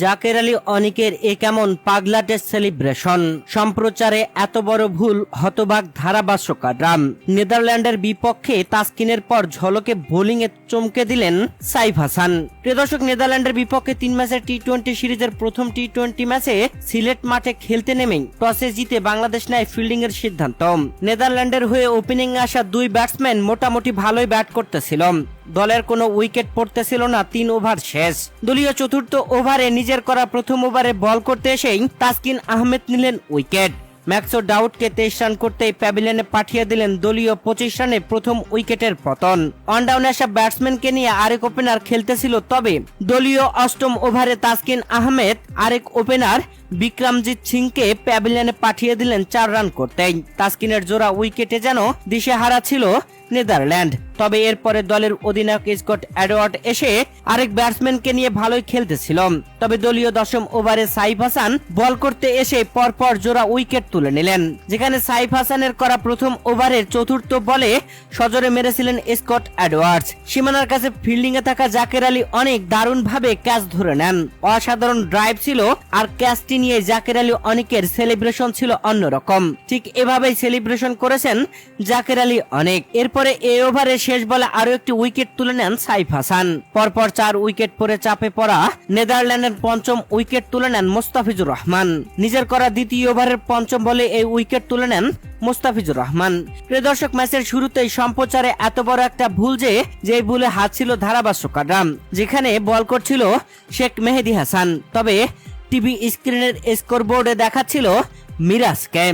জাকের আলী অনিকের এ কেমন পাগলাটে সেলিব্রেশন, সম্প্রচারে এত বড় ভুল, হতবাক ধারাভাষ্যকাররা। নেদারল্যান্ডের বিপক্ষে তাসকিনের পর ঝলকে বোলিংয়ে চমকে দিলেন সাইফ হাসান। প্রিয় দর্শক, নেদারল্যান্ডের বিপক্ষে 3 ম্যাচের টি-20 সিরিজের প্রথম টি-20 ম্যাচে সিলেট মাঠে খেলতে নেমেই টসে জিতে বাংলাদেশ নেয় ফিল্ডিং এর সিদ্ধান্ত। নেদারল্যান্ডের হয়ে ওপেনিং আসা দুই ব্যাটসম্যান মোটামুটি ভালোই ব্যাট করতেছিল। দলের কোনো উইকেট পড়তেছিল না 3 ওভার শেষ। দলীয় চতুর্থ ওভারে নিজের করা প্রথম ওভারে বল করতে এসেই তাসকিন আহমেদ নিলেন উইকেট। ম্যাক্সো ডাউটকে 23 রান করতেই প্যাভিলিয়নে পাঠিয়ে দিলেন দলীয় 25 রানে প্রথম উইকেটের পতন। অনডাউনে আসা ব্যাটসম্যানকে নিয়ে আরেক ওপেনার খেলতেছিল, তবে দলীয় অষ্টম ওভারে তাসকিন আহমেদ আরেক ওপেনার বিক্রমজিৎ সিংকে প্যাভিলিয়নে পাঠিয়ে দিলেন 4 রান করতেই। তাসকিনের জোড়া উইকেটে যেন দিশেহারা ছিল নেদারল্যান্ড। তবে এরপরে দলের অধিনায়ক স্কট এডওয়ার্ড এসে আরেক ব্যাটসম্যানকে নিয়ে ভালোই খেলতেছিল, তবে দলীয় 10ম ওভারে সাইফ হাসান বল করতে এসে পরপর জোড়া উইকেট তুলে নিলেন। যেখানে সাইফ হাসানের করা প্রথম ওভারের চতুর্থ বলে সজোরে মেরেছিলেন স্কট এডওয়ার্ডস। সীমানার কাছে ফিল্ডিং এ থাকা জাকের আলী অনেক দারুণভাবে ক্যাচ ধরে নেন। অসাধারণ ড্রাইভ ছিল, আর ক্যাচটি নিয়ে জাকের আলী অনেকের সেলিব্রেশন ছিল অন্যরকম। ঠিক এভাবেই সেলিব্রেশন করেছেন জাকের আলী অনেক। এরপরে এই ওভারে শেষ বলে আরো একটি উইকেট তুলে নেন সাইফ হাসান। পরপর 4 উইকেট পরে চাপে পড়া নেদারল্যান্ডের পঞ্চম উইকেট তুলে নেন মুস্তাফিজুর রহমান। নিজের করা দ্বিতীয় ওভারের পঞ্চম বলে এই উইকেট তুলে নেন মুস্তাফিজুর রহমান। প্রিয় দর্শক, ম্যাচের শুরুতেই সম্প্রচারে এত বড় একটা ভুল যে ভুলে হাত ছিল ধারাভাষ্যকাররা, যেখানে বল করছিল শেখ মেহেদী হাসান, তবে টিভি স্ক্রিনের স্কোরবোর্ডে দেখাচ্ছিল মিরাজকে।